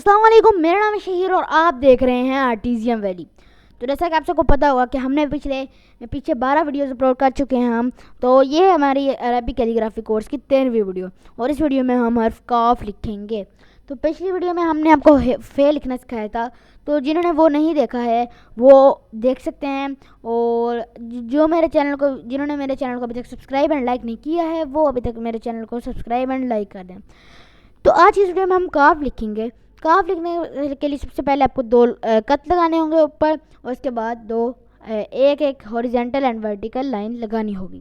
अस्सलाम वालेकुम, मेरा नाम है शहीर और आप देख रहे हैं आर्टिजियम वैली। तो जैसा कि आप सबको पता होगा कि हमने पीछे 12 वीडियोस अपलोड कर चुके हैं हम। तो ये है हमारी अरबी कैलीग्राफी कोर्स की 13वीं वीडियो और इस वीडियो में हम हर्फ काफ लिखेंगे। तो पिछली वीडियो में हमने आपको फे लिखना सिखाया था, तो जिन्होंने वो नहीं देखा है वो देख सकते हैं। और जिन्होंने मेरे चैनल को अभी तक सब्सक्राइब एंड लाइक नहीं किया है वो अभी तक मेरे चैनल को सब्सक्राइब एंड लाइक कर दें। तो आज इस वीडियो में हम काफ लिखेंगे। काफ लिखने के लिए सबसे पहले आपको 2 कट लगाने होंगे ऊपर, और उसके बाद एक हॉरिजॉन्टल एंड वर्टिकल लाइन लगानी होगी।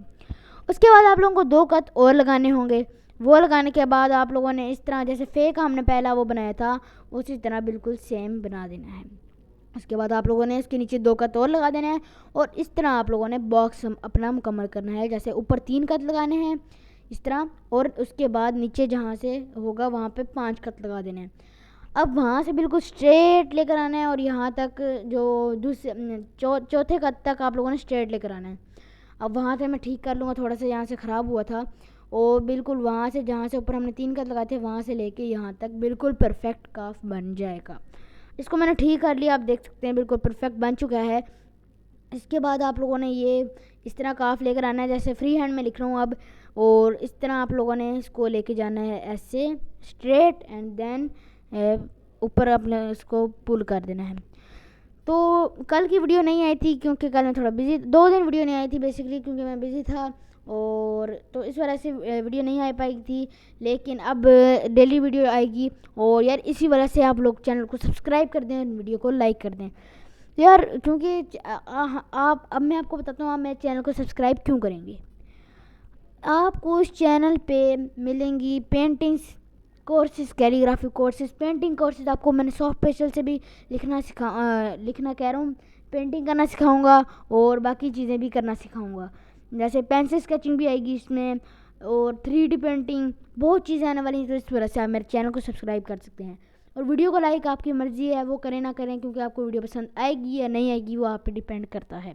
उसके बाद आप लोगों को 2 कट और लगाने होंगे। वो लगाने के बाद आप लोगों ने इस तरह जैसे फे का हमने पहला वो बनाया था उसी तरह बिल्कुल सेम बना देना है। उसके बाद आप लोगों ने इसके नीचे 2 कट और लगा देना है और इस तरह आप लोगों ने बॉक्स अपना मुकम्मल करना है। जैसे ऊपर 3 कट लगाने हैं इस तरह, और उसके बाद नीचे जहाँ से होगा वहाँ पे 5 कट लगा देने हैं। अब वहाँ से बिल्कुल स्ट्रेट लेकर आना है और यहाँ तक जो चौथे कट तक आप लोगों ने स्ट्रेट लेकर आना है। अब वहाँ से मैं ठीक कर लूँगा, थोड़ा सा यहाँ से ख़राब हुआ था, और बिल्कुल वहाँ से जहाँ से ऊपर हमने 3 कट लगाए थे वहाँ से लेके यहाँ तक बिल्कुल परफेक्ट काफ बन जाएगा। इसको मैंने ठीक कर लिया, आप देख सकते हैं बिल्कुल परफेक्ट बन चुका है। इसके बाद आप लोगों ने ये इस तरह काफ लेकर आना है, जैसे फ्री हैंड में लिख रहा हूँ अब, और इस तरह आप लोगों ने इसको लेके जाना है ऐसे स्ट्रेट एंड देन ऊपर अपने इसको पुल कर देना है। तो कल की वीडियो नहीं आई थी क्योंकि कल मैं थोड़ा बिजी, 2 दिन वीडियो नहीं आई थी बेसिकली क्योंकि मैं बिज़ी था, और तो इस वजह से वीडियो नहीं आ पाई थी। लेकिन अब डेली वीडियो आएगी, और यार इसी वजह से आप लोग चैनल को सब्सक्राइब कर दें, वीडियो को लाइक कर दें यार, क्योंकि आप अब मैं आपको बताता हूँ आप मेरे चैनल को सब्सक्राइब क्यों करेंगे। आपको उस चैनल पे मिलेंगी paintings courses, calligraphy courses, painting courses. आपको मैंने सॉफ्ट पेंसिल से भी लिखना कह रहा हूँ, पेंटिंग करना सिखाऊंगा और बाकी चीज़ें भी करना सिखाऊंगा। जैसे पेंसिल स्केचिंग भी आएगी इसमें, और 3D पेंटिंग, बहुत चीज़ें आने वाली हैं। तो इस वजह से आप मेरे चैनल को सब्सक्राइब कर सकते हैं, और वीडियो को लाइक आपकी मर्ज़ी है, वो करें ना करें, क्योंकि आपको वीडियो पसंद आएगी या नहीं आएगी वो आप पे डिपेंड करता है।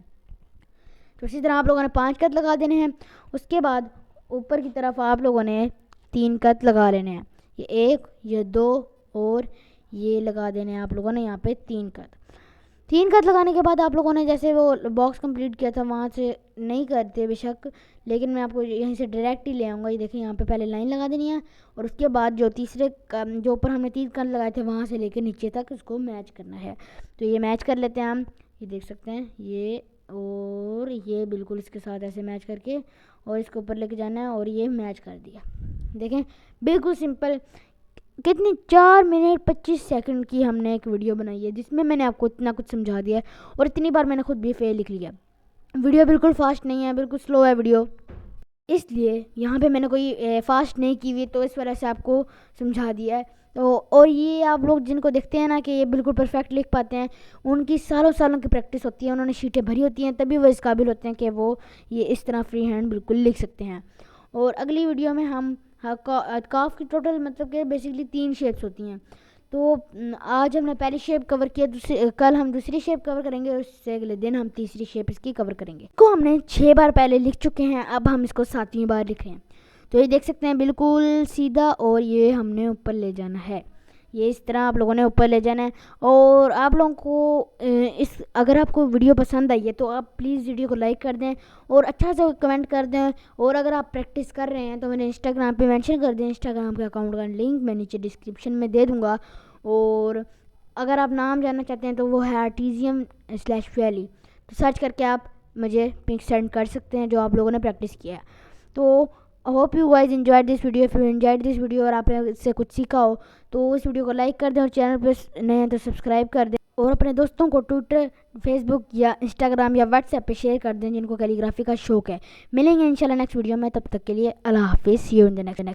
तो इसी तरह आप लोगों ने 5 कट लगा देने हैं। उसके बाद ऊपर की तरफ आप लोगों ने 3 कट लगा लेने हैं, ये 1, ये 2 और ये लगा देने हैं आप लोगों ने यहाँ पे 3 कट लगाने के बाद आप लोगों ने जैसे वो बॉक्स कंप्लीट किया था वहाँ से नहीं करते बेशक, लेकिन मैं आपको यहीं से डायरेक्ट ही ले आऊँगा। ये देखें यहाँ पे पहले लाइन लगा देनी है, और उसके बाद जो ऊपर हमने 3 कट लगाए थे वहाँ से लेकर नीचे तक उसको मैच करना है। तो ये मैच कर लेते हैं हम, ये देख सकते हैं ये और ये बिल्कुल इसके साथ ऐसे मैच करके और इसके ऊपर लेके जाना है, और ये मैच कर दिया। देखें बिल्कुल सिंपल, कितनी 4 मिनट 25 सेकंड की हमने एक वीडियो बनाई है जिसमें मैंने आपको इतना कुछ समझा दिया है, और इतनी बार मैंने खुद भी फेल लिख लिया। वीडियो बिल्कुल फास्ट नहीं है, बिल्कुल स्लो है वीडियो, इसलिए यहाँ पे मैंने कोई फास्ट नहीं की हुई, तो इस वजह से आपको समझा दिया है। तो और ये आप लोग जिनको देखते हैं ना कि ये बिल्कुल परफेक्ट लिख पाते हैं, उनकी सालों की प्रैक्टिस होती है, उन्होंने शीटें भरी होती हैं, तभी वो इस काबिल होते हैं कि वो ये इस तरह फ्री हैंड बिल्कुल लिख सकते हैं। और अगली वीडियो में हम काफ की टोटल मतलब कि बेसिकली 3 शेप्स होती हैं। तो आज हमने पहली शेप कवर किया, कल हम दूसरी शेप कवर करेंगे, और उससे अगले दिन हम तीसरी शेप इसकी कवर करेंगे। इसको हमने 6 बार पहले लिख चुके हैं, अब हम इसको 7वीं बार लिख रहे हैं। तो ये देख सकते हैं बिल्कुल सीधा, और ये हमने ऊपर ले जाना है, ये इस तरह आप लोगों ने ऊपर ले जाना है। और आप लोगों को अगर आपको वीडियो पसंद आई है तो आप प्लीज़ वीडियो को लाइक कर दें और अच्छा सा कमेंट कर दें। और अगर आप प्रैक्टिस कर रहे हैं तो मेरे इंस्टाग्राम पे मेंशन कर दें, इंस्टाग्राम के अकाउंट का लिंक मैं नीचे डिस्क्रिप्शन में दे दूँगा। और अगर आप नाम जानना चाहते हैं तो वो है artizium/valley, तो सर्च करके आप मुझे पिक सेंड कर सकते हैं जो आप लोगों ने प्रैक्टिस किया है। तो hope you guys enjoyed this video. If you enjoyed this video और आपने इससे कुछ सीखा हो तो इस वीडियो को लाइक कर दें, और चैनल पर नए हैं तो सब्सक्राइब कर दें, और अपने दोस्तों को ट्विटर, फेसबुक या इंस्टाग्राम या व्हाट्सएप पे शेयर कर दें जिनको कैलीग्राफी का शौक है। मिलेंगे इंशाल्लाह नेक्स्ट वीडियो में, तब तक के लिए अल्लाह हाफिज़, सी यू इन द नेक्स्ट।